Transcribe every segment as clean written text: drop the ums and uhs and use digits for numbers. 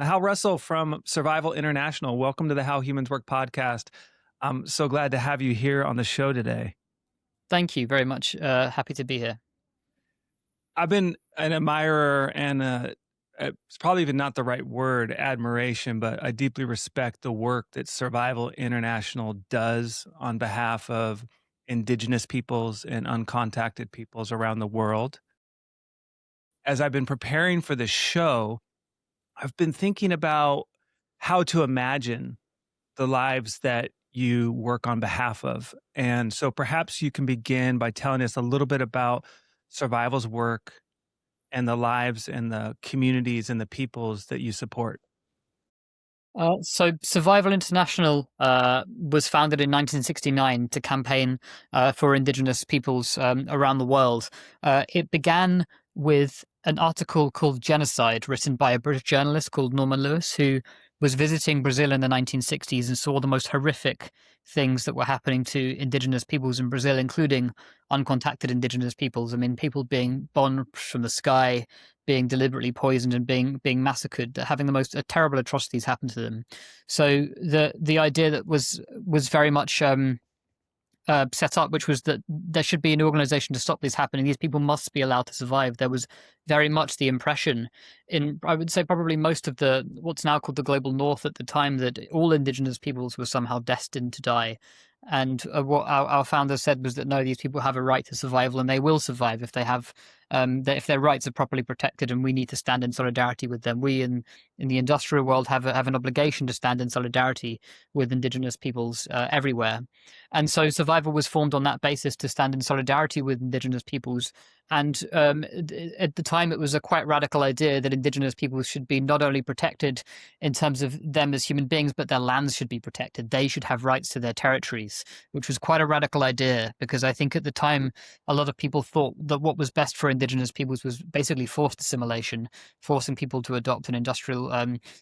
Hal Russell from Survival International. Welcome to the How Humans Work podcast. I'm so glad to have you here on the show today. Thank you very much. Happy to be here. I've been an admirer and it's probably even not the right word, admiration, but I deeply respect the work that Survival International does on behalf of indigenous peoples and uncontacted peoples around the world. As I've been preparing for this show, I've been thinking about how to imagine the lives that you work on behalf of. And so perhaps you can begin by telling us a little bit about Survival's work and the lives and the communities and the peoples that you support. So Survival International was founded in 1969 to campaign for indigenous peoples around the world. It began with an article called Genocide, written by a British journalist called Norman Lewis, who was visiting Brazil in the 1960s and saw the most horrific things that were happening to indigenous peoples in Brazil, including uncontacted indigenous peoples. I mean, people being bombed from the sky, being deliberately poisoned, and being massacred, having the most terrible atrocities happen to them. So the idea that was very much set up, which was that there should be an organization to stop this happening. These people must be allowed to survive. There was very much the impression in, I would say, probably most of the what's now called the global north at the time, that all indigenous peoples were somehow destined to die. And what our founders said was that no, these people have a right to survival, and they will survive if they have, if their rights are properly protected. And we need to stand in solidarity with them. We in the industrial world have an obligation to stand in solidarity with indigenous peoples everywhere. And so Survival was formed on that basis, to stand in solidarity with indigenous peoples. And at the time, it was a quite radical idea that indigenous peoples should be not only protected in terms of them as human beings, but their lands should be protected. They should have rights to their territories, which was quite a radical idea, because I think at the time, a lot of people thought that what was best for indigenous peoples was basically forced assimilation, forcing people to adopt an industrial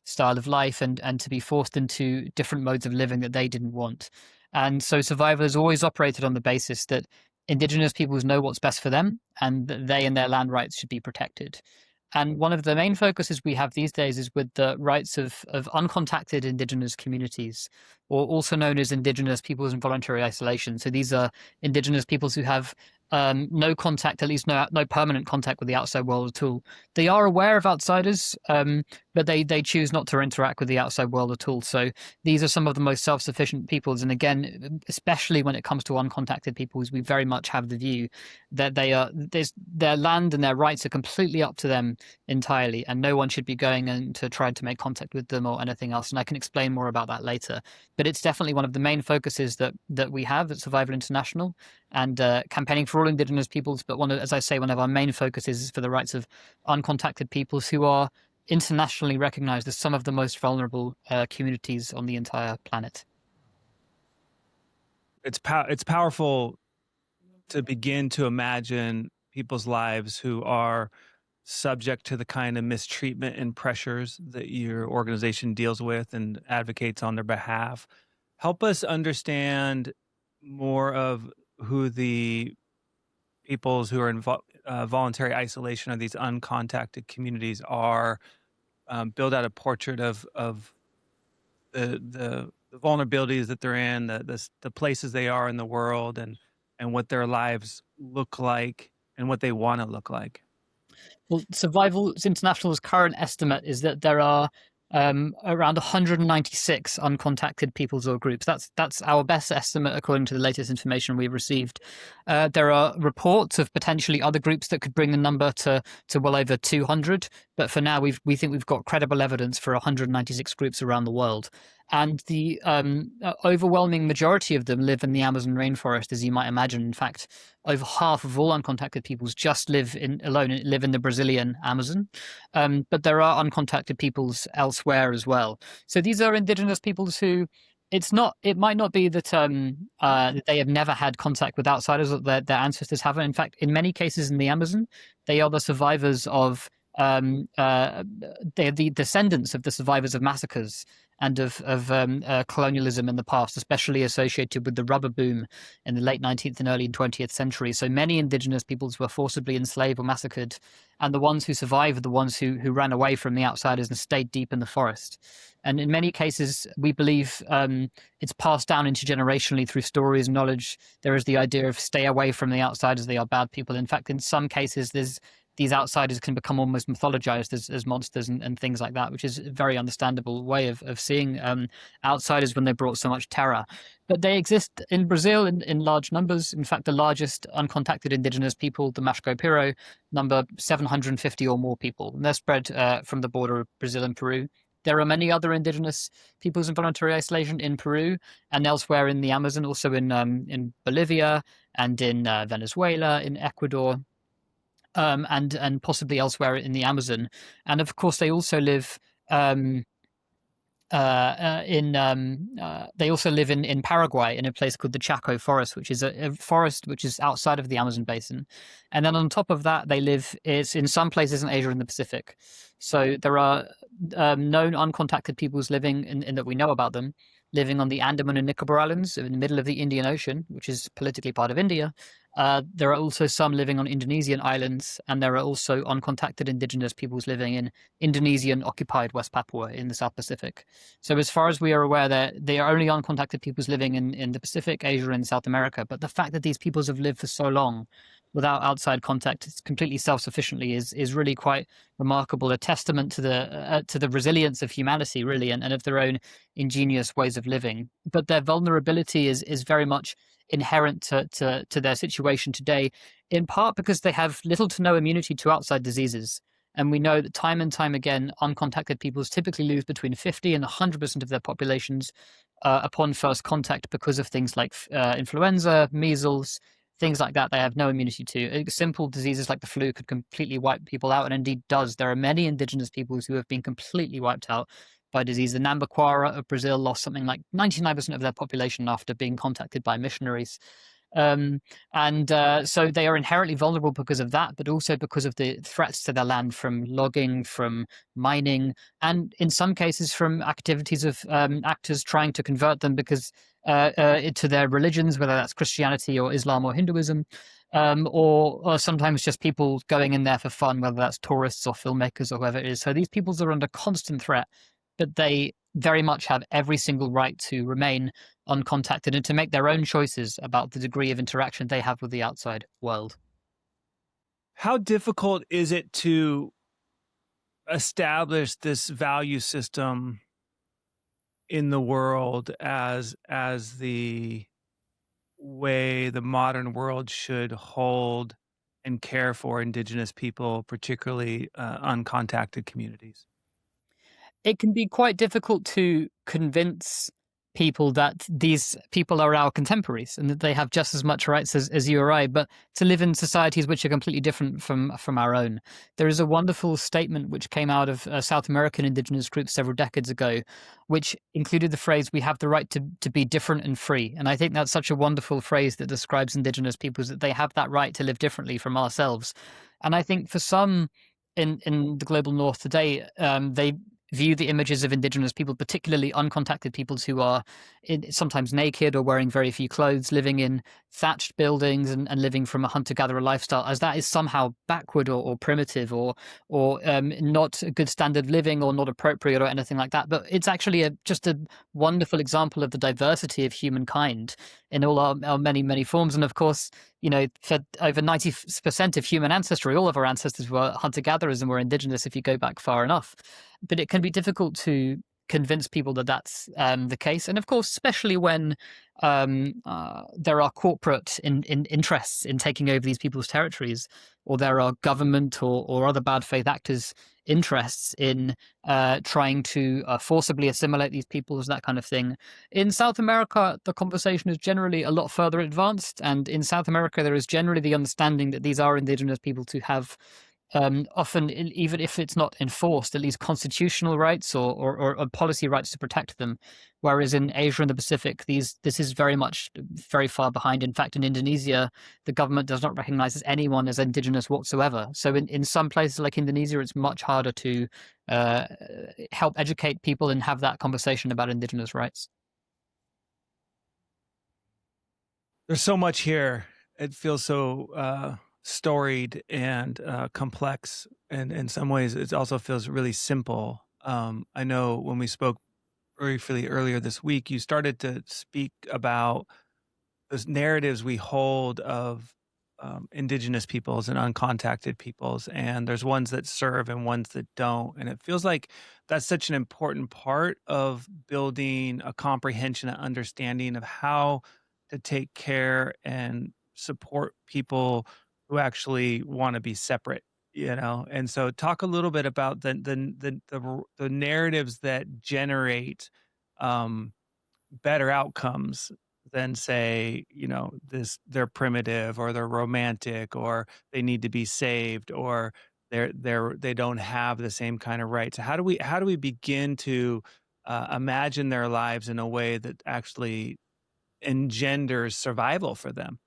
style of life, and to be forced into different modes of living that they didn't want. And so Survival has always operated on the basis that indigenous peoples know what's best for them, and that they and their land rights should be protected. And one of the main focuses we have these days is with the rights of uncontacted indigenous communities, or also known as indigenous peoples in voluntary isolation. So these are indigenous peoples who have no contact, at least no permanent contact with the outside world at all. They are aware of outsiders, but they choose not to interact with the outside world at all. So these are some of the most self-sufficient peoples. And again, especially when it comes to uncontacted peoples, we very much have the view that their land and their rights are completely up to them entirely, and no one should be going in to try to make contact with them or anything else. And I can explain more about that later. But it's definitely one of the main focuses that we have at Survival International, and campaigning for all indigenous peoples. But as I say, one of our main focuses is for the rights of uncontacted peoples, who are internationally recognized as some of the most vulnerable communities on the entire planet. It's powerful to begin to imagine people's lives who are subject to the kind of mistreatment and pressures that your organization deals with and advocates on their behalf. Help us understand more of who the peoples who are in voluntary isolation, or these uncontacted communities are. Build out a portrait of the vulnerabilities that they're in, the places they are in the world, and what their lives look like and what they want to look like. Well, Survival International's current estimate is that there are around 196 uncontacted peoples or groups. That's our best estimate according to the latest information we've received. There are reports of potentially other groups that could bring the number to well over 200, but for now we think we've got credible evidence for 196 groups around the world. And the overwhelming majority of them live in the Amazon rainforest, as you might imagine. In fact, over half of all uncontacted peoples just live in the Brazilian Amazon. But there are uncontacted peoples elsewhere as well. So these are indigenous peoples who, it might not be that they have never had contact with outsiders, or their ancestors haven't. In fact, in many cases in the Amazon, they are the survivors of they're the descendants of the survivors of massacres and of colonialism in the past, especially associated with the rubber boom in the late 19th and early 20th century. So many indigenous peoples were forcibly enslaved or massacred, and the ones who survived are the ones who ran away from the outsiders and stayed deep in the forest. And in many cases, we believe it's passed down intergenerationally through stories and knowledge. There is the idea of stay away from the outsiders; they are bad people. In fact, in some cases, these outsiders can become almost mythologized as monsters and things like that, which is a very understandable way of seeing outsiders when they brought so much terror. But they exist in Brazil in large numbers. In fact, the largest uncontacted indigenous people, the Mashco-Piro, number 750 or more people. And they're spread from the border of Brazil and Peru. There are many other indigenous peoples in voluntary isolation in Peru and elsewhere in the Amazon, also in Bolivia and in Venezuela, in Ecuador, and possibly elsewhere in the Amazon. And of course, they also live in Paraguay in a place called the Chaco Forest, which is a forest which is outside of the Amazon basin. And then on top of that, they live is in some places in Asia and the Pacific. So there are known uncontacted peoples living in that we know about them, living on the Andaman and Nicobar Islands in the middle of the Indian Ocean, which is politically part of India. There are also some living on Indonesian islands, and there are also uncontacted indigenous peoples living in Indonesian occupied West Papua in the South Pacific. So as far as we are aware, they are only uncontacted peoples living in the Pacific, Asia, and South America. But the fact that these peoples have lived for so long without outside contact, completely self-sufficiently, is really quite remarkable. A testament to the resilience of humanity, really, and of their own ingenious ways of living. But their vulnerability is very much inherent to their situation today, in part because they have little to no immunity to outside diseases. And we know that time and time again, uncontacted peoples typically lose between 50 and 100% of their populations upon first contact because of things like influenza, measles, things like that. They have no immunity to. Simple diseases like the flu could completely wipe people out, and indeed does. There are many indigenous peoples who have been completely wiped out by disease. The Nambiquara of Brazil lost something like 99% of their population after being contacted by missionaries. So they are inherently vulnerable because of that, but also because of the threats to their land from logging, from mining, and in some cases from activities of actors trying to convert them because to their religions, whether that's Christianity or Islam or Hinduism, or sometimes just people going in there for fun, whether that's tourists or filmmakers or whoever it is. So these peoples are under constant threat, but they very much have every single right to remain uncontacted and to make their own choices about the degree of interaction they have with the outside world. How difficult is it to establish this value system in the world as the way the modern world should hold and care for indigenous people, particularly uncontacted communities? It can be quite difficult to convince people that these people are our contemporaries and that they have just as much rights as you or I, but to live in societies which are completely different from our own. There is a wonderful statement which came out of South American indigenous groups several decades ago, which included the phrase, "We have the right to be different and free." And I think that's such a wonderful phrase that describes indigenous peoples, that they have that right to live differently from ourselves. And I think for some in the global north today, they view the images of indigenous people, particularly uncontacted peoples who are sometimes naked or wearing very few clothes, living in thatched buildings and living from a hunter-gatherer lifestyle, as that is somehow backward or primitive or not a good standard of living or not appropriate or anything like that. But it's actually just a wonderful example of the diversity of humankind in all our many, many forms. And of course, for over 90% of human ancestry, all of our ancestors were hunter-gatherers and were indigenous if you go back far enough. But it can be difficult to convince people that that's the case. And of course, especially when there are corporate interests in taking over these people's territories, or there are government or other bad faith actors' interests in trying to forcibly assimilate these peoples, that kind of thing. In South America, the conversation is generally a lot further advanced. And in South America, there is generally the understanding that these are indigenous people to have often even if it's not enforced, at least constitutional rights or policy rights to protect them. Whereas in Asia and the Pacific, this is very much very far behind. In fact, in Indonesia, the government does not recognize anyone as indigenous whatsoever. So in some places like Indonesia, it's much harder to uh, help educate people and have that conversation about indigenous rights. There's so much here. It feels so storied and complex, and in some ways, it also feels really simple. I know when we spoke briefly earlier this week, you started to speak about those narratives we hold of indigenous peoples and uncontacted peoples, and there's ones that serve and ones that don't. And it feels like that's such an important part of building a comprehension and understanding of how to take care and support people who actually want to be separate. And so talk a little bit about the narratives that generate um, better outcomes than say, they're primitive or they're romantic or they need to be saved or they don't have the same kind of rights. How do we begin to imagine their lives in a way that actually engenders survival for them?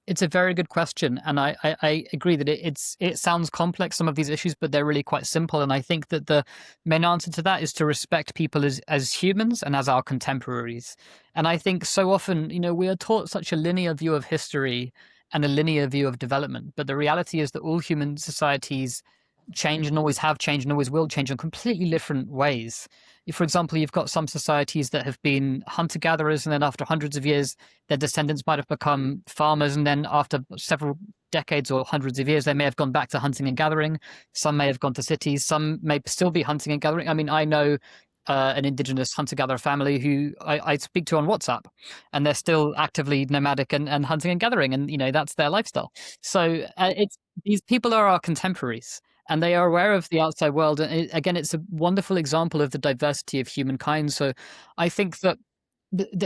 It's a very good question, and I agree that it sounds complex, some of these issues, but they're really quite simple. And I think that the main answer to that is to respect people as humans and as our contemporaries. And I think so often, we are taught such a linear view of history and a linear view of development, but the reality is that all human societies change and always have changed and always will change in completely different ways. For example, you've got some societies that have been hunter gatherers, and then after hundreds of years, their descendants might have become farmers, and then after several decades or hundreds of years, they may have gone back to hunting and gathering. Some may have gone to cities. Some may still be hunting and gathering. I mean, I know an indigenous hunter-gatherer family who I speak to on WhatsApp, and they're still actively nomadic and hunting and gathering, and that's their lifestyle. So it's these people are our contemporaries, and they are aware of the outside world. And again, it's a wonderful example of the diversity of humankind. So I think that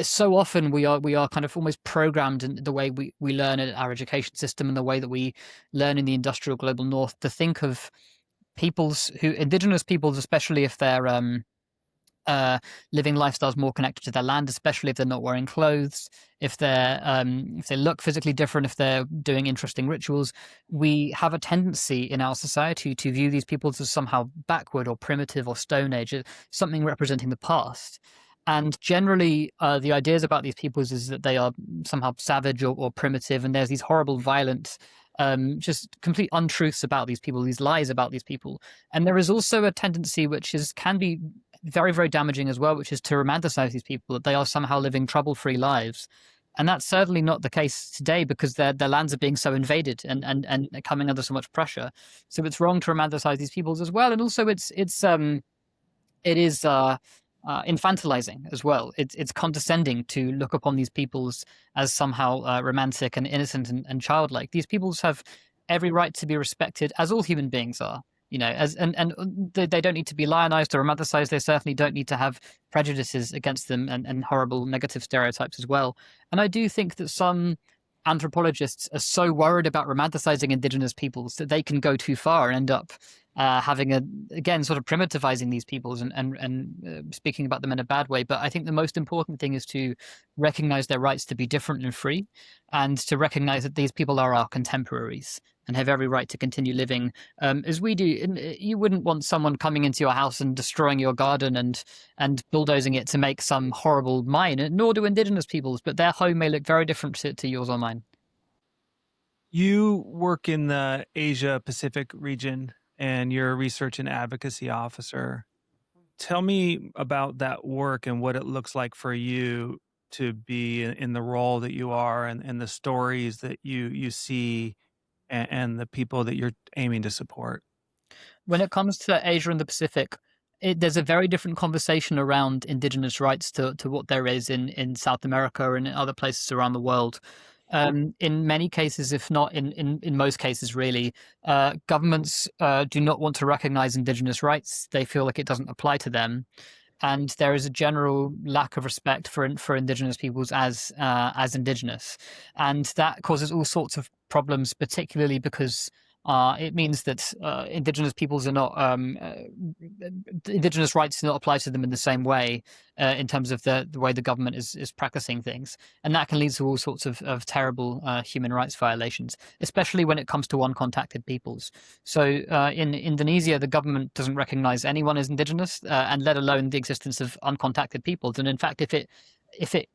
so often we are kind of almost programmed in the way we learn in our education system and the way that we learn in the industrial global north to think of indigenous peoples, especially if they're uh, living lifestyles more connected to their land, especially if they're not wearing clothes, if they look physically different, if they're doing interesting rituals. We have a tendency in our society to view these peoples as somehow backward or primitive or Stone Age, something representing the past. And generally, the ideas about these peoples is that they are somehow savage or primitive, and there's these horrible, violent, just complete untruths about these people, these lies about these people. And there is also a tendency, which can be very, very damaging as well, which is to romanticize these people, that they are somehow living trouble-free lives. And that's certainly not the case today because their lands are being so invaded and coming under so much pressure. So it's wrong to romanticize these peoples as well. And also it is infantilizing as well. It's condescending to look upon these peoples as somehow romantic and innocent and childlike. These peoples have every right to be respected, as all human beings are. And they don't need to be lionized or romanticized. They certainly don't need to have prejudices against them and horrible negative stereotypes as well. And I do think that some anthropologists are so worried about romanticizing indigenous peoples that they can go too far and end up again sort of primitivizing these peoples and speaking about them in a bad way. But I think the most important thing is to recognize their rights to be different and free, and to recognize that these people are our contemporaries and have every right to continue living as we do. And you wouldn't want someone coming into your house and destroying your garden and bulldozing it to make some horrible mine, nor do indigenous peoples, but their home may look very different to yours or mine. You work in the Asia Pacific region and you're a research and advocacy officer. Tell me about that work and what it looks like for you to be in the role that you are and the stories that you see and the people that you're aiming to support. When it comes to Asia and the Pacific, there's a very different conversation around indigenous rights to what there is in South America and in other places around the world. In many cases, if not in most cases, really, governments do not want to recognize indigenous rights. They feel like it doesn't apply to them, and there is a general lack of respect for indigenous peoples as indigenous, and that causes all sorts of problems, particularly because It means that indigenous peoples are not indigenous rights do not apply to them in the same way in terms of the way the government is practicing things, and that can lead to all sorts of terrible human rights violations, especially when it comes to uncontacted peoples. So in Indonesia, the government doesn't recognize anyone as indigenous, and let alone the existence of uncontacted peoples. And in fact, if it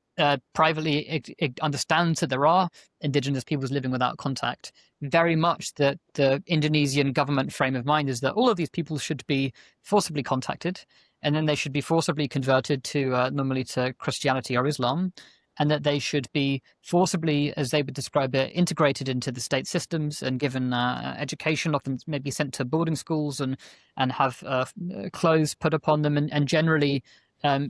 privately understands that there are indigenous peoples living without contact, very much the Indonesian government frame of mind is that all of these people should be forcibly contacted, and then they should be forcibly converted to normally to Christianity or Islam, and that they should be forcibly, as they would describe it, integrated into the state systems and given education, often maybe sent to boarding schools, and have clothes put upon them, and generally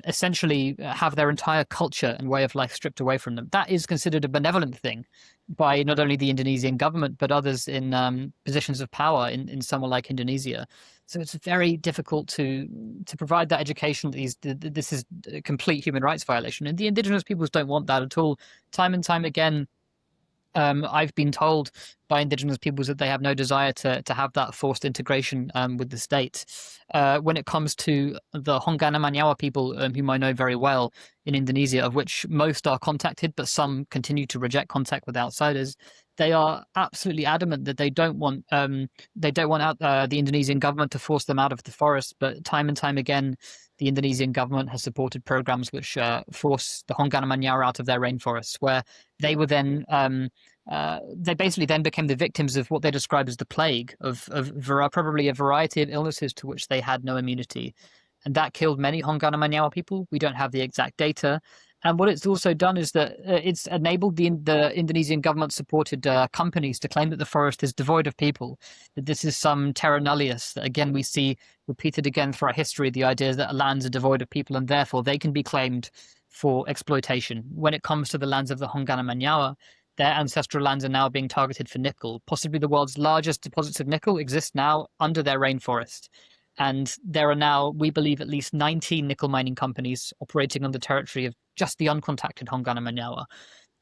essentially have their entire culture and way of life stripped away from them. That is considered a benevolent thing by not only the Indonesian government, but others in positions of power in somewhere like Indonesia. So it's very difficult to provide that education that this is a complete human rights violation. And the indigenous peoples don't want that at all. Time and time again, I've been told by indigenous peoples that they have no desire to have that forced integration with the state. When it comes to the Honggana Manyawa people, whom I know very well in Indonesia, of which most are contacted, but some continue to reject contact with outsiders, they are absolutely adamant that they don't want the Indonesian government to force them out of the forest. But time and time again, the Indonesian government has supported programs which force the Honggana Manyawa out of their rainforests, where they were then they basically then became the victims of what they describe as the plague of probably a variety of illnesses to which they had no immunity. And that killed many Honggana Manyawa people. We don't have the exact data. And what it's also done is that it's enabled the Indonesian government-supported companies to claim that the forest is devoid of people, that this is some terra nullius, that again we see repeated again throughout history, the idea that lands are devoid of people and therefore they can be claimed for exploitation. When it comes to the lands of the Honggana Manyawa, their ancestral lands are now being targeted for nickel. Possibly the world's largest deposits of nickel exist now under their rainforest. And there are now, we believe, at least 19 nickel mining companies operating on the territory of just the uncontacted Honggana Manyawa.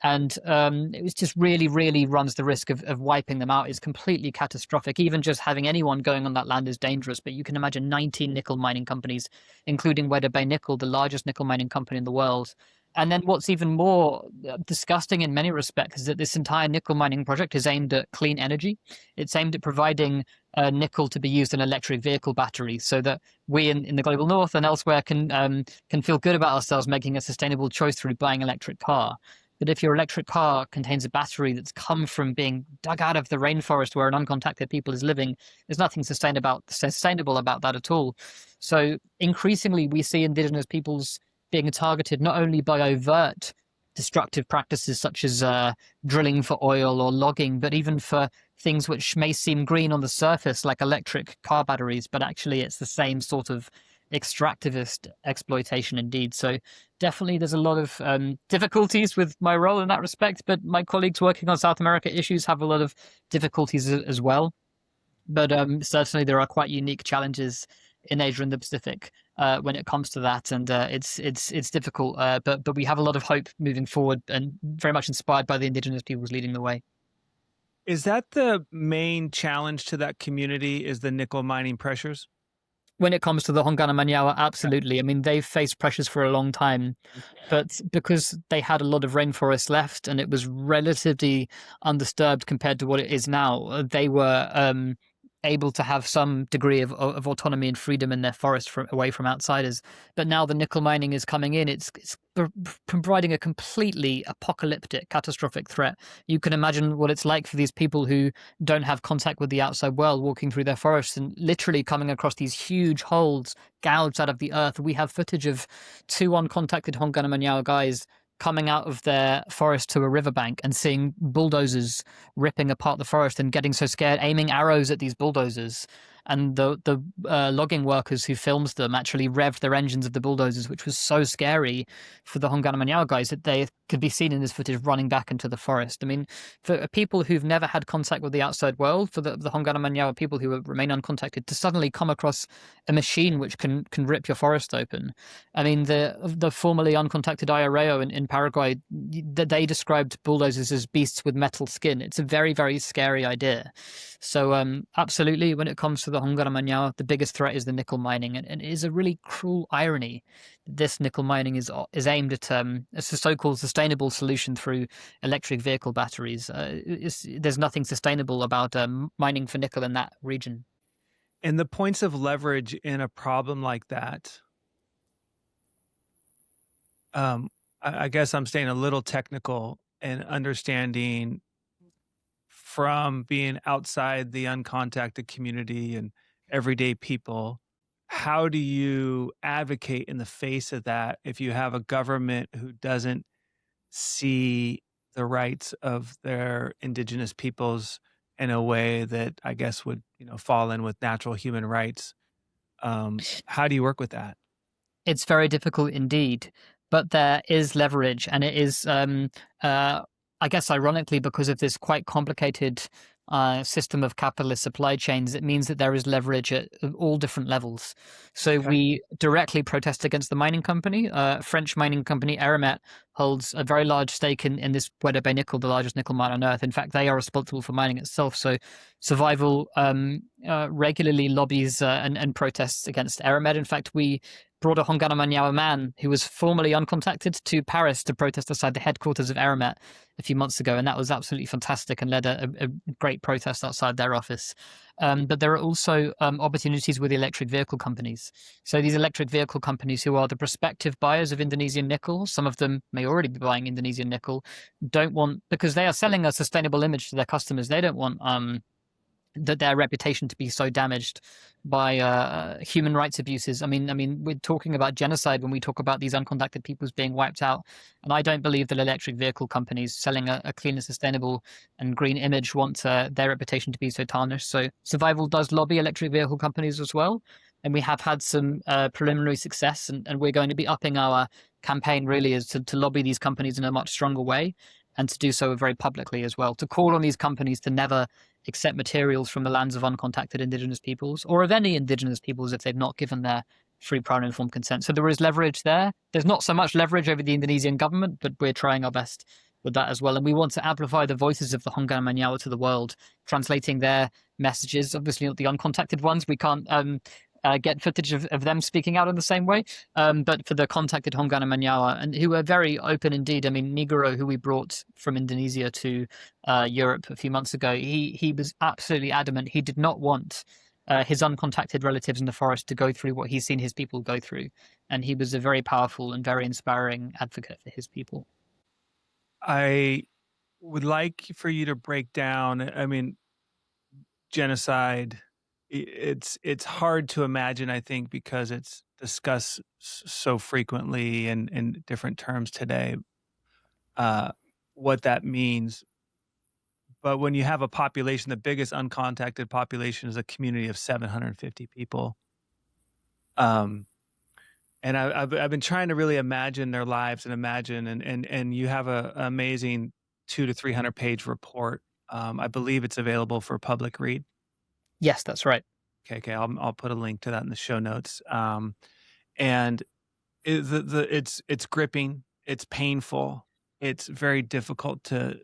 And it was just really, really runs the risk of wiping them out. It's completely catastrophic. Even just having anyone going on that land is dangerous. But you can imagine 19 nickel mining companies, including Weda Bay Nickel, the largest nickel mining company in the world. And then what's even more disgusting in many respects is that this entire nickel mining project is aimed at clean energy. It's aimed at providing nickel to be used in electric vehicle batteries, so that we in the global north and elsewhere can feel good about ourselves making a sustainable choice through buying an electric car. But if your electric car contains a battery that's come from being dug out of the rainforest where an uncontacted people is living, there's nothing sustainable about that at all. So increasingly, we see indigenous peoples being targeted not only by overt destructive practices such as drilling for oil or logging, but even for things which may seem green on the surface, like electric car batteries, but actually it's the same sort of extractivist exploitation indeed. So definitely there's a lot of difficulties with my role in that respect, but my colleagues working on South America issues have a lot of difficulties as well. But certainly there are quite unique challenges in Asia and the Pacific when it comes to that, and it's difficult. But we have a lot of hope moving forward, and very much inspired by the indigenous peoples leading the way. Is that the main challenge to that community? Is the nickel mining pressures? When it comes to the Honggana Manyawa, absolutely. I mean, they've faced pressures for a long time, but because they had a lot of rainforest left and it was relatively undisturbed compared to what it is now, they were able to have some degree of autonomy and freedom in their forest away from outsiders. But now the nickel mining is coming in. It's providing a completely apocalyptic, catastrophic threat. You can imagine what it's like for these people who don't have contact with the outside world, walking through their forests and literally coming across these huge holes gouged out of the earth. We have footage of 2 uncontacted Honggana Manyawa guys coming out of their forest to a riverbank and seeing bulldozers ripping apart the forest and getting so scared, aiming arrows at these bulldozers. and the logging workers who filmed them actually revved their engines of the bulldozers, which was so scary for the Hongana guys that they could be seen in this footage running back into the forest. I mean, for people who've never had contact with the outside world, for the Hongana people who remain uncontacted, to suddenly come across a machine which can rip your forest open. I mean, the formerly uncontacted IRAO in Paraguay, they described bulldozers as beasts with metal skin. It's a very, very scary idea. So absolutely, when it comes to the Hongara the biggest threat is the nickel mining, and it is a really cruel irony. This nickel mining is aimed at a so-called sustainable solution through electric vehicle batteries. There's nothing sustainable about mining for nickel in that region. And the points of leverage in a problem like that, I guess I'm staying a little technical and understanding from being outside the uncontacted community and everyday people. How do you advocate in the face of that if you have a government who doesn't see the rights of their indigenous peoples in a way that I guess would, fall in with natural human rights? How do you work with that? It's very difficult indeed, but there is leverage, and it is, I guess, ironically, because of this quite complicated system of capitalist supply chains, it means that there is leverage at all different levels. So Okay. we directly protest against the mining company. French mining company Eramet holds a very large stake in this Weda Bay nickel, the largest nickel mine on earth. In fact, they are responsible for mining itself. So Survival regularly lobbies and protests against Eramet. In fact, we brought a Hongana Manyawa man who was formerly uncontacted to Paris to protest outside the headquarters of Eramet a few months ago, and that was absolutely fantastic and led a great protest outside their office. But there are also opportunities with the electric vehicle companies. So these electric vehicle companies, who are the prospective buyers of Indonesian nickel, some of them may already be buying Indonesian nickel, don't want, because they are selling a sustainable image to their customers, they don't want that their reputation to be so damaged by human rights abuses. I mean, we're talking about genocide when we talk about these uncontacted peoples being wiped out, and I don't believe that electric vehicle companies selling a clean and sustainable and green image want their reputation to be so tarnished. So Survival does lobby electric vehicle companies as well, and we have had some preliminary success, and we're going to be upping our campaign really is to lobby these companies in a much stronger way, and to do so very publicly as well, to call on these companies to never accept materials from the lands of uncontacted indigenous peoples, or of any indigenous peoples if they've not given their free, prior, and informed consent. So there is leverage there. There's not so much leverage over the Indonesian government, but we're trying our best with that as well. And we want to amplify the voices of the Hongana Manyawa to the world, translating their messages, obviously not the uncontacted ones. We can't get footage of them speaking out in the same way. But for the contacted Hongana Manyawa, and who are very open indeed. I mean, Nigoro, who we brought from Indonesia to Europe a few months ago, he was absolutely adamant. He did not want his uncontacted relatives in the forest to go through what he's seen his people go through. And he was a very powerful and very inspiring advocate for his people. I would like for you to break down, I mean, genocide. It's hard to imagine, I think, because it's discussed so frequently and in different terms today, what that means. But when you have a population, the biggest uncontacted population is a community of 750 people. And I've been trying to really imagine their lives and imagine, and you have an amazing 200 to 300 page report. I believe it's available for public read. Yes, that's right. Okay. I'll put a link to that in the show notes. And it's gripping. It's painful. It's very difficult to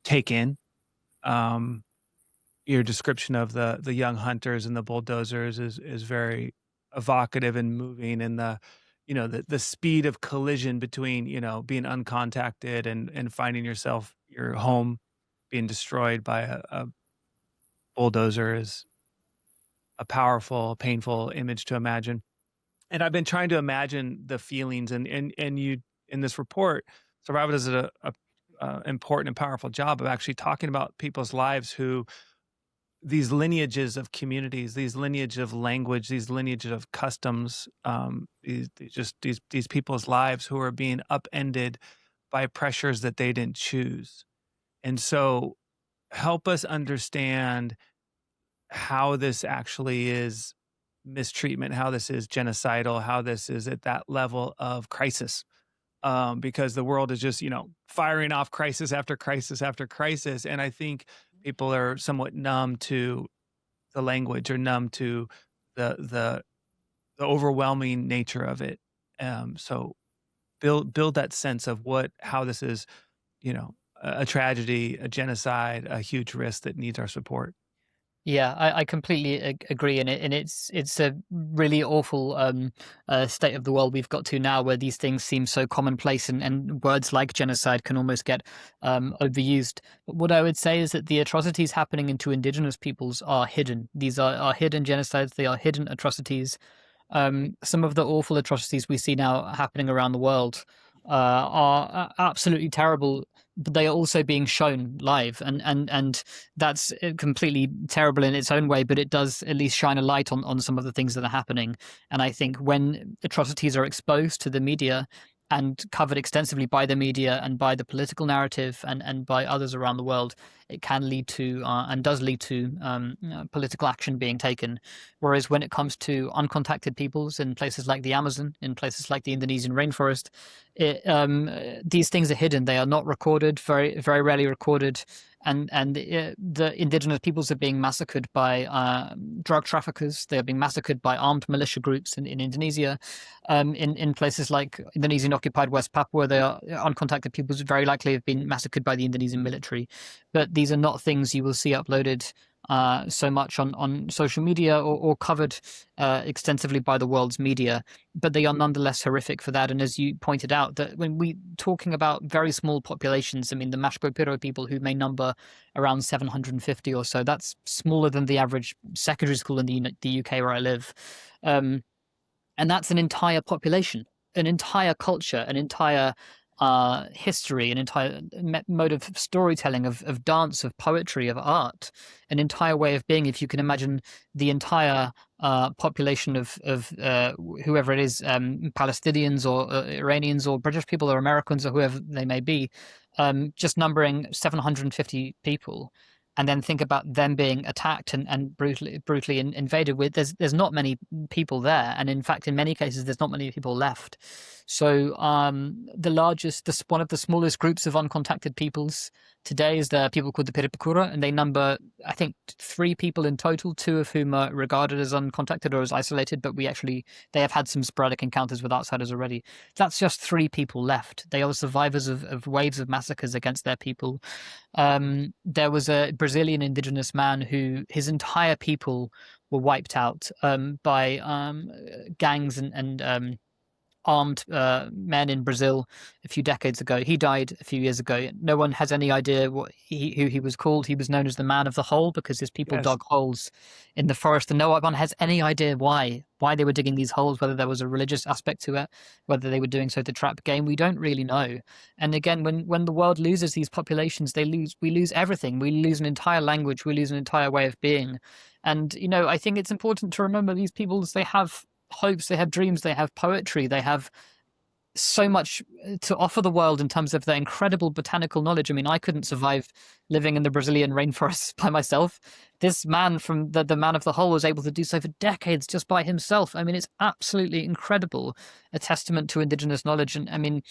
take in. Your description of the young hunters and the bulldozers is very evocative and moving, and the speed of collision between being uncontacted and finding your home being destroyed by a bulldozer is a powerful, painful image to imagine. And I've been trying to imagine the feelings, and you in this report, Survival does a important and powerful job of actually talking about people's lives who these lineages of communities, these lineage of language, these lineage of customs, these people's lives who are being upended by pressures that they didn't choose. And so help us understand how this actually is mistreatment, how this is genocidal, how this is at that level of crisis. Because the world is just, firing off crisis after crisis after crisis. And I think people are somewhat numb to the language or numb to the the overwhelming nature of it. So build that sense of how this is, a tragedy, a genocide, a huge risk that needs our support. Yeah, I completely agree, and it's a really awful state of the world we've got to now, where these things seem so commonplace, and words like genocide can almost get overused. But what I would say is that the atrocities happening into indigenous peoples are hidden. These are hidden genocides. They are hidden atrocities. Some of the awful atrocities we see now happening around the world are absolutely terrible, but they are also being shown live, and that's completely terrible in its own way. But it does at least shine a light on some of the things that are happening. And I think when atrocities are exposed to the media and covered extensively by the media and by the political narrative and by others around the world, it can lead to and does lead to political action being taken. Whereas when it comes to uncontacted peoples in places like the Amazon, in places like the Indonesian rainforest, these things are hidden. They are not recorded, very very rarely recorded, and the indigenous peoples are being massacred by drug traffickers. They are being massacred by armed militia groups in Indonesia. In places like Indonesian occupied West Papua, they are uncontacted peoples very likely have been massacred by the Indonesian military. But these are not things you will see uploaded so much on social media or covered extensively by the world's media, but they are nonetheless horrific for that. And as you pointed out, that when we talking about very small populations, I mean, the Mashko-Piro people, who may number around 750 or so, that's smaller than the average secondary school in the UK where I live. And that's an entire population, an entire culture, an entire history, an entire mode of storytelling, of dance, of poetry, of art, an entire way of being. If you can imagine the entire population of whoever it is, Palestinians or Iranians or British people or Americans or whoever they may be, just numbering 750 people, and then think about them being attacked and brutally invaded with, there's not many people there, and in fact in many cases there's not many people left. So one of the smallest groups of uncontacted peoples today is the people called the Piripakura, and they number, I think, 3 people in total, 2 of whom are regarded as uncontacted or as isolated, but they have had some sporadic encounters with outsiders already. That's just 3 people left. They are survivors of waves of massacres against their people. There was a Brazilian indigenous man who his entire people were wiped out by gangs and armed men in Brazil a few decades ago. He died a few years ago. No one has any idea who he was called. He was known as the Man of the Hole because his people Yes. dug holes in the forest, and no one has any idea why they were digging these holes, whether there was a religious aspect to it, whether they were doing so to trap game. We don't really know. And again, when the world loses these populations, we lose everything. We lose an entire language. We lose an entire way of being. And I think it's important to remember these peoples. They have hopes, they have dreams, they have poetry, they have so much to offer the world in terms of their incredible botanical knowledge. I mean, I couldn't survive living in the Brazilian rainforests by myself. This man from the Man of the Hole was able to do so for decades just by himself. I mean, it's absolutely incredible, a testament to indigenous knowledge. And I mean,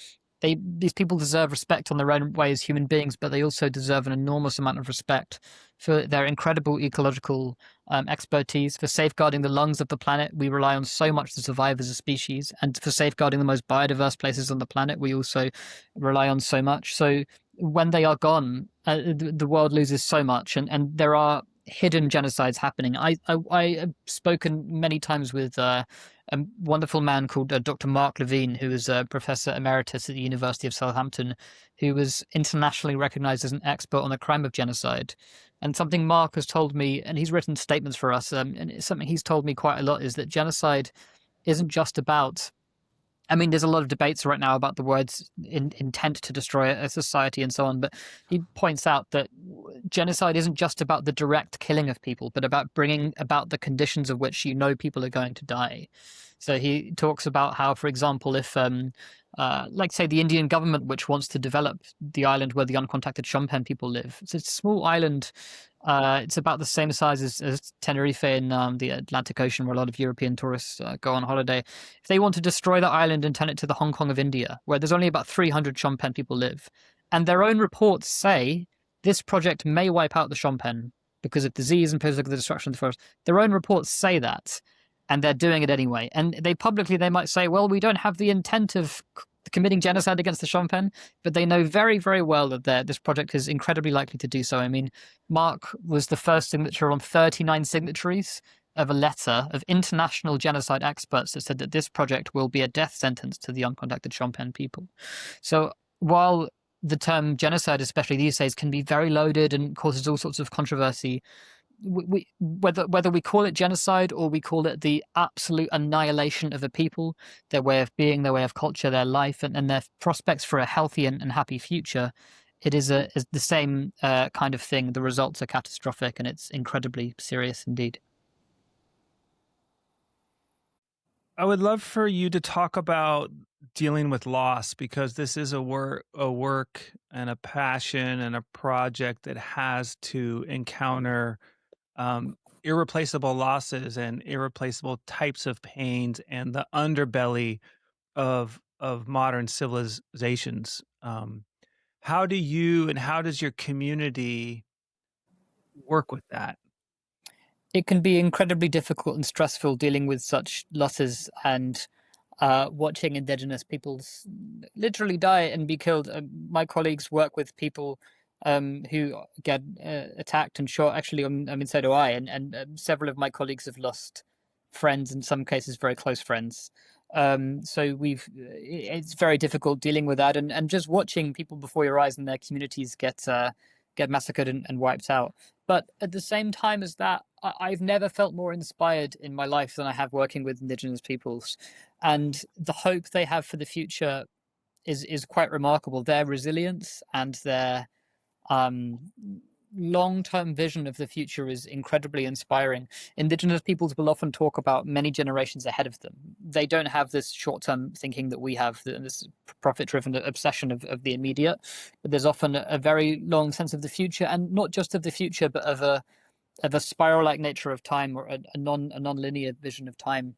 these people deserve respect on their own way as human beings, but they also deserve an enormous amount of respect for their incredible ecological expertise, for safeguarding the lungs of the planet. We rely on so much to survive as a species, and for safeguarding the most biodiverse places on the planet, we also rely on so much. So when they are gone, the world loses so much, and there are hidden genocides happening. I have spoken many times with a wonderful man called Dr. Mark Levine, who is a professor emeritus at the University of Southampton, who was internationally recognized as an expert on the crime of genocide. And something Mark has told me, and he's written statements for us, and it's something he's told me quite a lot, is that genocide isn't just about, I mean, there's a lot of debates right now about the words intent to destroy a society and so on, but he points out that genocide isn't just about the direct killing of people, but about bringing about the conditions of which people are going to die. So he talks about how, for example, if, like, say, the Indian government, which wants to develop the island where the uncontacted Shompen people live, it's a small island It's about the same size as Tenerife in the Atlantic Ocean, where a lot of European tourists go on holiday. If they want to destroy the island and turn it to the Hong Kong of India, where there's only about 300 Shompen people live, and their own reports say this project may wipe out the Shompen because of disease and because of the destruction of the forest. Their own reports say that, and they're doing it anyway. And they might say, well, we don't have the intent of committing genocide against the Shompen, but they know very, very well that this project is incredibly likely to do so. I mean, Mark was the first signature on 39 signatories of a letter of international genocide experts that said that this project will be a death sentence to the uncontacted Shompen people. So while the term genocide, especially these days, can be very loaded and causes all sorts of controversy, whether we call it genocide or we call it the absolute annihilation of a people, their way of being, their way of culture, their life, and their prospects for a healthy and happy future, it is the same kind of thing. The results are catastrophic, and it's incredibly serious indeed. I would love for you to talk about dealing with loss, because this is a work and a passion and a project that has to encounter irreplaceable losses and irreplaceable types of pains and the underbelly of modern civilizations. How do you and how does your community work with that? It can be incredibly difficult and stressful dealing with such losses and watching indigenous peoples literally die and be killed. My colleagues work with people who get attacked and shot. Actually, I mean, so do I. And several of my colleagues have lost friends, in some cases, very close friends. So it's very difficult dealing with that, and just watching people before your eyes and their communities get massacred and wiped out. But at the same time as that, I've never felt more inspired in my life than I have working with indigenous peoples, and the hope they have for the future is quite remarkable. Their resilience and their um, long-term vision of the future is incredibly inspiring. Indigenous peoples will often talk about many generations ahead of them. They don't have this short-term thinking that we have, this profit-driven obsession of the immediate. But there's often a very long sense of the future, and not just of the future, but of a spiral-like nature of time, or a non-linear vision of time,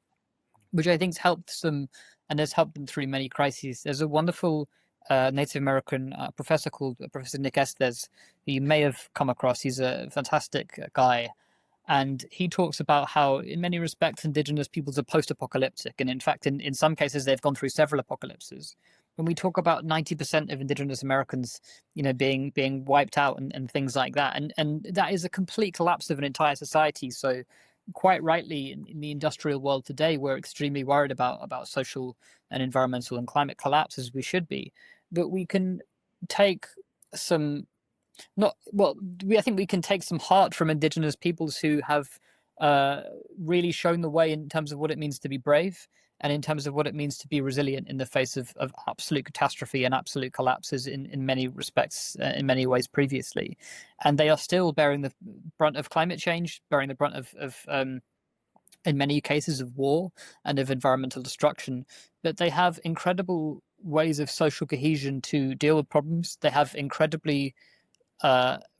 which I think has helped them and has helped them through many crises. There's a wonderful Native American professor called Professor Nick Estes, who you may have come across. He's a fantastic guy. And he talks about how, in many respects, indigenous peoples are post-apocalyptic. And in fact, in some cases, they've gone through several apocalypses. When we talk about 90% of indigenous Americans, being wiped out and things like that, and that is a complete collapse of an entire society. So quite rightly, in the industrial world today, we're extremely worried about social and environmental and climate collapse, as we should be. But we can take some not well I think we can take some heart from indigenous peoples who have really shown the way in terms of what it means to be brave, and in terms of what it means to be resilient in the face of absolute catastrophe and absolute collapses in many respects, in many ways previously. And they are still bearing the brunt of climate change, bearing the brunt of in many cases of war and of environmental destruction. But they have incredible ways of social cohesion to deal with problems. They have incredibly